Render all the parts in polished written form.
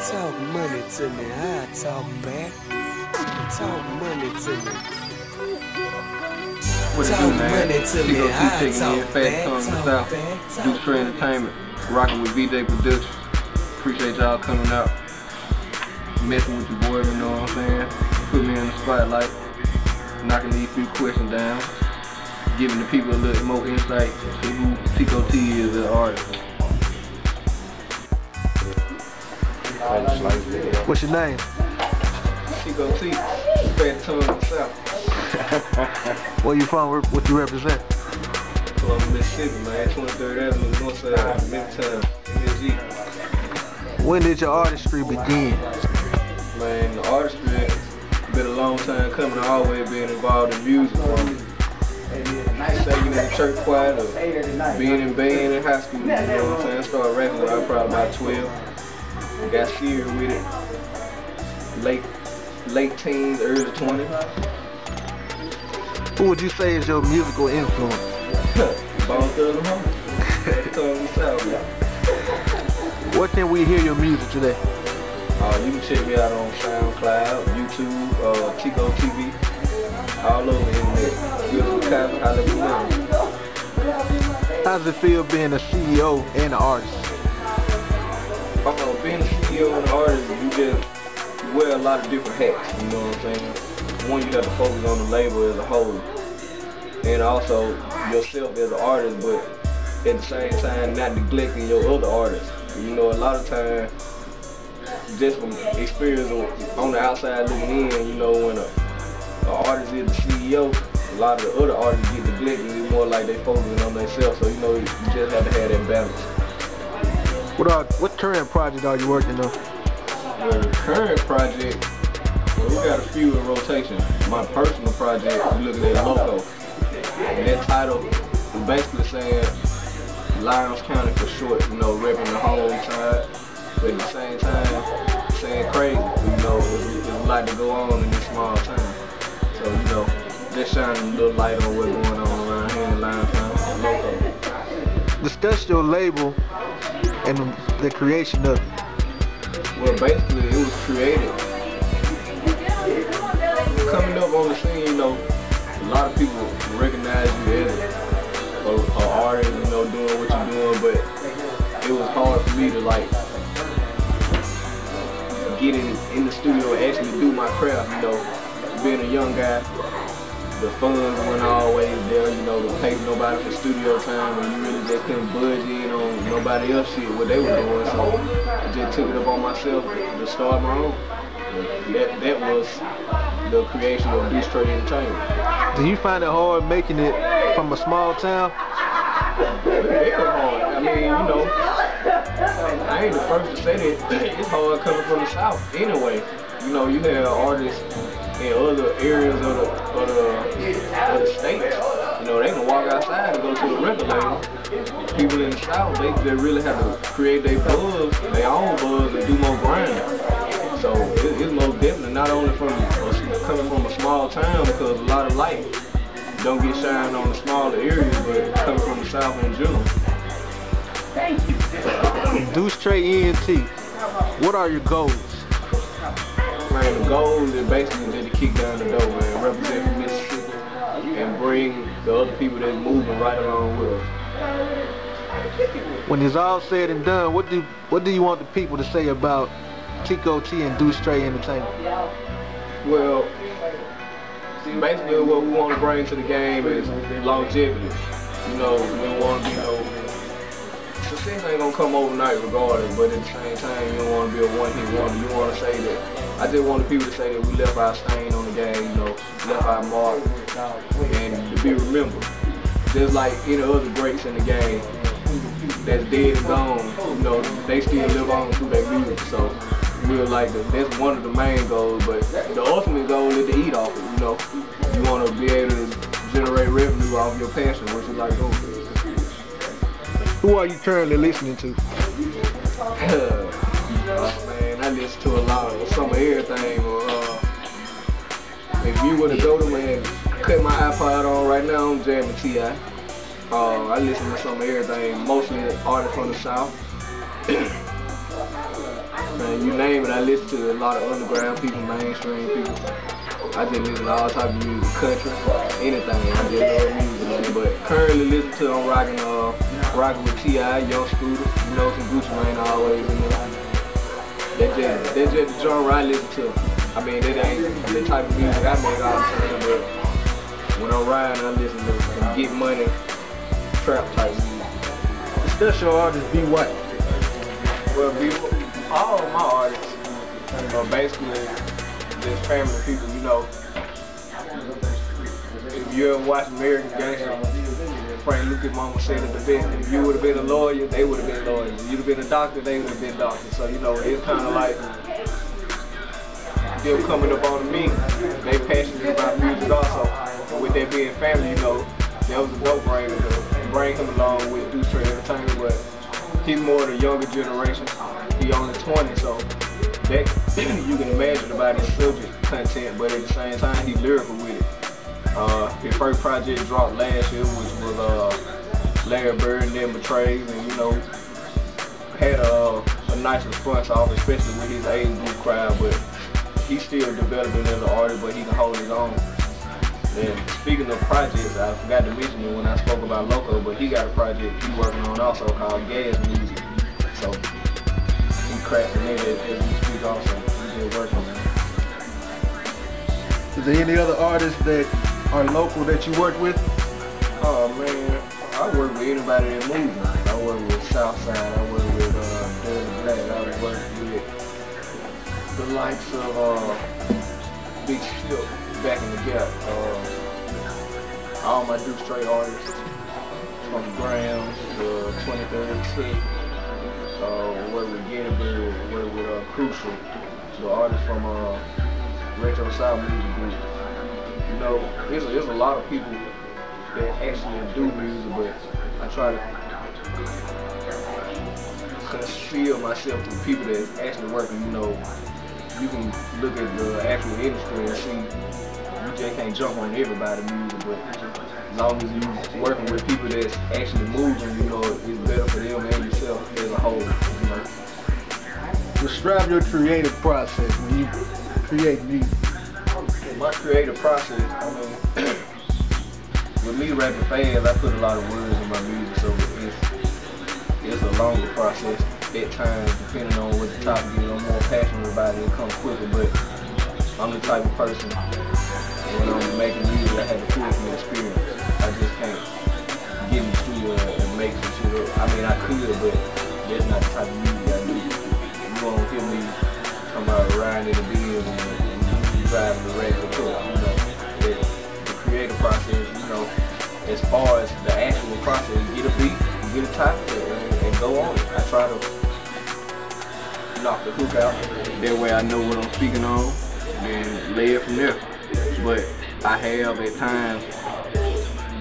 Talk money to me, I talk back. Talk money to me. What it do, man? Tikko taking in fast coming to South. DueceTre Entertainment, rocking with VJ Production. Appreciate y'all coming out, messing with your boy, you know what I'm saying? Put me in the spotlight, knocking these few questions down, giving the people a little more insight to who Tikko T is as an artist. What's your name? Tikko T, fast coming to South. Where you from? What you represent? From Mississippi, man. 23rd Avenue, North Side, Midtown, MSG. When did your artistry begin? Man, the artistry been a long time coming. I always been involved in music, from singing in the church choir to being in band in high school. You know what I'm saying? I started rapping when I was probably about 12. Got serious with it. Late teens, early 20s. Who would you say is your musical influence? Bone Thugs-N-Harmony. Where can we hear your music today? You can check me out on SoundCloud, YouTube, Tikko TV, all over the internet. How does it feel being a CEO and an artist? Being a CEO and an artist, you just wear a lot of different hats, you know what I'm saying? One, you have to focus on the label as a whole, and also yourself as an artist, but at the same time not neglecting your other artists. You know, a lot of times, just from experience on the outside looking in, you know, when an artist is the CEO, a lot of the other artists get neglected. It's more like they focusing on themselves, so you know, you just have to have that balance. What current project are you working on? The current project, well, we got a few in rotation. My personal project, we're looking at Loco. And that title is basically saying Lyons County for short, you know, repping the home side. But at the same time, saying Krayzie, you know, there's a lot to go on in this small town. So, you know, just shining a little light on what's going on around here in Lyons County, Loco. Discuss your label and the creation of it. Well, basically, it was created. Coming up on the scene, you know, a lot of people recognize you as an artist, you know, doing what you're doing, but it was hard for me to, like, get in the studio and actually do my craft, you know. Being a young guy, the funds weren't always there, you know, to pay nobody for studio time, and you really just couldn't budge in on nobody else shit, what they were doing, so I just took it up on myself to start my own. That was the creation of DueceTre Entertainment. Do you find it hard making it from a small town? Very hard. I mean, you know, I ain't the first to say that. It's hard coming from the South anyway. You know, you have artists in other areas of the state. You know, they can walk outside and go to the record label. People in the South, they really have to create their buzz, their own buzz, and do more grinding. So it's most definitely not only coming from a small town, because a lot of light don't get shined on the smaller areas, but coming from the South in general. DueceTre ENT, what are your goals? Man, the goal is basically just to kick down the door, man, represent for Mississippi, and bring the other people that's moving right along with us. When it's all said and done, what do you want the people to say about Tikko T and DueceTre Entertainment? Well, basically what we want to bring to the game is longevity. You know, we want to be, you know, success ain't gonna come overnight regardless, but at the same time, you don't want to be a one-hit wonder. You want to say that, I just want the people to say that we left our stain on the game, you know, left our mark, and to be remembered. Just like any other greats in the game that's dead and gone, you know, they still live on through their music. So we're like, that's one of the main goals, but the ultimate goal is to eat off it, you know. You want to be able to generate revenue off your passion, which is like doing. Who are you currently listening to? Man, I listen to a lot of some of everything. If you were to go to me and cut my iPod on right now, I'm jamming T.H.U.G.S. I listen to some of everything, mostly artists from the South. Man, you name it, I listen to a lot of underground people, mainstream people. I just listen to all type of music, country, anything. I just love music, man. But currently listen to, I'm rocking with T.I., Young Scooter, you know, some Gucci Mane always, you know. That's just the genre I listen to. I mean, that ain't the type of music I make all the time, but when I'm riding, I listen to some Get Money, trap type music. Discuss your artist, Be White. Well, all of my artists are basically just family people, you know. If you ever watch American Gangster, Frank Lucas Mama said it the best. If you would have been a lawyer, they would have been lawyers. If you'd have been a doctor, they would have been doctors. So, you know, it's kind of like them coming up on me. They passionate about music also. And with that being family, you know, that was a no-brainer to bring him along with DueceTre Entertainment, but he's more of the younger generation. He only 20, so that you can imagine about his subject content, but at the same time, he's lyrical with it. His first project dropped last year, which was Larry Bird and then Betrayed, and you know, had a nice response off, especially with his age group crowd, but he's still developing as an artist, but he can hold his own. And speaking of projects, I forgot to mention it when I spoke about Loco, but he got a project he's working on also called Gas Music. So he cracking it as we speak also. He's been working on it. Is there any other artists that are local that you work with? Oh man, I work with anybody that moves. I work with Southside, I work with Dirty Black, I work with the likes of Big Ship back in the gap. All my DueceTre artists from Grams to 23rd Street. Work with Ginnibird, work with Crucial, the artists from Retro South Music Group. You know, there's a lot of people that actually do music, but I try to conceal myself to people that actually working. You know, you can look at the actual industry and see you just can't jump on everybody's music, but as long as you're working with people that's actually moving, you know, it's better for them and yourself as a whole, you know. Describe your creative process when you create music. My creative process, I mean, with me rapping fast, I put a lot of words in my music, so it's a longer process at times, depending on what the topic is. I'm more passionate about it, it comes quicker, but I'm the type of person, when I'm making music, I have to pull from experience. I just can't get in the studio and make some shit up. I mean, I could, but that's not the type of music I do. You won't hear me talking about riding in the Benz and driving the regular truck, you know. The creative process, you know, as far as the actual process, get a beat, get a topic, and go on it. I try to knock the hook out. That way I know what I'm speaking on, and lay it from there. But I have at times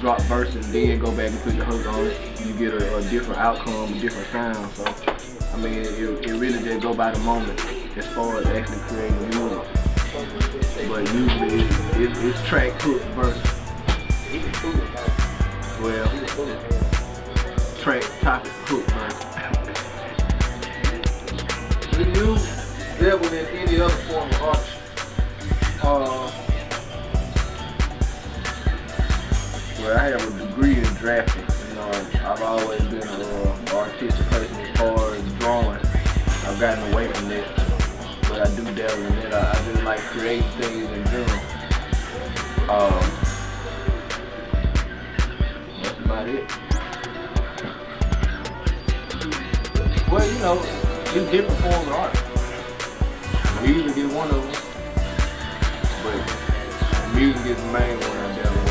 dropped verses, then go back and put the hook on it. You get a different outcome, a different sound. So, I mean, it really just go by the moment as far as actually creating music. But usually it's track, hook, verse. Well, track, topic, hook, verse. Do you dabble in any other form of art? Well, I have a degree in drafting. You know, I've always been an artistic person as far as drawing. I've gotten away from that, but I do dabble in it. I just like creating things in general. That's about it. Well, you know, it's different forms of art. Music is one of them, but music is the main one I dabble in.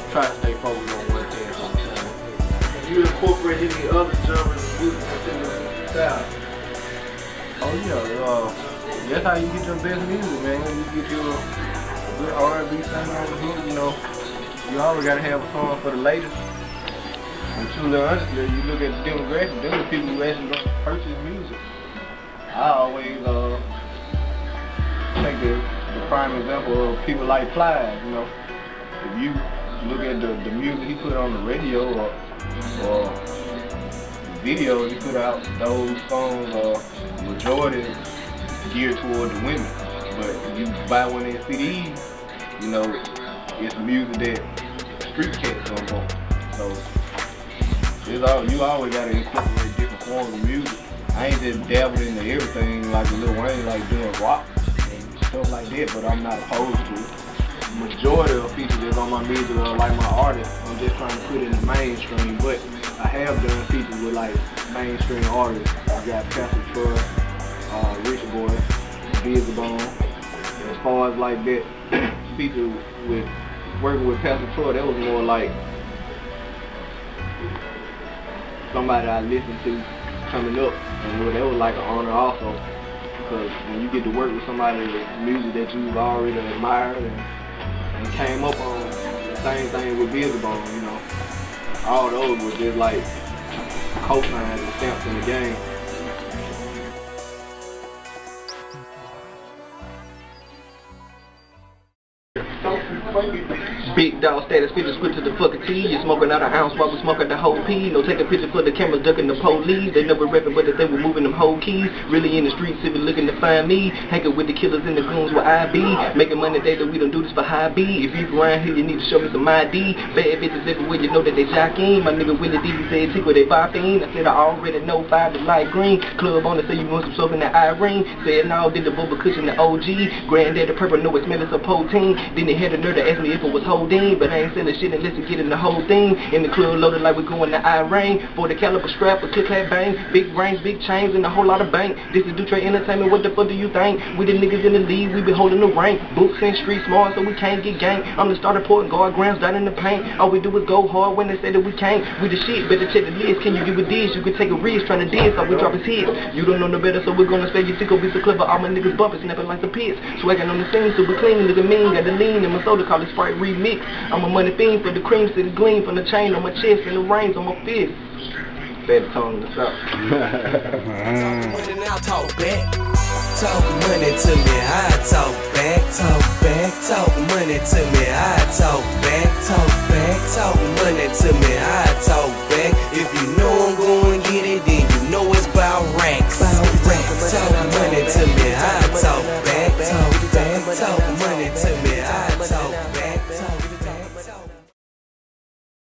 Try to stay focused on one thing all the time. You incorporate any other genres of music within your style? Oh yeah, that's how you get your best music, man. You get your good R&B thing over here, you know. You always gotta have a song for the ladies. And truly honestly, you look at the demographic, them are the people who actually gonna purchase music. I always take the prime example of people like Plies, you know. If you look at the music he put on the radio or videos you put out, those songs are majority geared toward the women. But if you buy one of their CDs, you know, it's music that street cats don't want. So you always gotta incorporate different forms of music. I ain't just dabbling into everything like Lil Wayne, like doing rock and stuff like that, but I'm not opposed to it. Majority of people that's on my music are like my artists. I'm just trying to put it in the mainstream, but I have done features with like mainstream artists. I got T.H.U.G.S, Rich Boy, Bizzy. As far as like that feature with working with T.H.U.G.S, that was more like somebody I listened to coming up, and that was like an honor also, because when you get to work with somebody with music that you've already admired and came up on, the same thing with Bizzy, you know, all those were just like cosigns and stamps in the game. Big dog status, picture switch to the fucking T. You smoking out an ounce while we smoking the whole P. No take a picture for the cameras ducking the police. They never rapping, but they were moving them whole keys. Really in the streets, if you looking to find me. Hanging with the killers and the goons where I be. Making money daily, we don't do this for high B. If you around here, you need to show me some ID. Bad bitches everywhere, you know that they jocking. My nigga Willie D said Tikko, they bopping. I said I already know 5 is light green. Club on it, say you want some soap in the Irene. Said no, did the bubble cushion the OG. Granddaddy purple, know it smell it's a protein. Then they had a nerd to ask me if it was holding, but I ain't selling shit unless you get in the whole thing. In the club loaded like we going to Irene. 40 caliber strap, a click clap bang. Big brains, big chains, and a whole lot of bank. This is DueceTre Entertainment, what the fuck do you think? We the niggas in the league, we be holding the rank. Books and street smart, so we can't get gang. I'm the starter point guard, grams down in the paint. All we do is go hard when they say that we can't. We the shit, better check the list. Can you give a dish? You can take a risk trying to diss, so we drop his hits. You don't know no better, so we're gonna spell you Tikko, be so clever. All my niggas bumping, snapping like the pits. Swagging on the scene, super clean, look at me, got the lean in my soda, call it Sprite remix. I'm a money fiend for the cream, see the gleam from the chain on my chest and the rings on my fist. Better tongue this up. Talk back. Talk money to me, I talk back. Talk back. Talk money to me, I talk back. Talk back. Talk money to me, I talk back.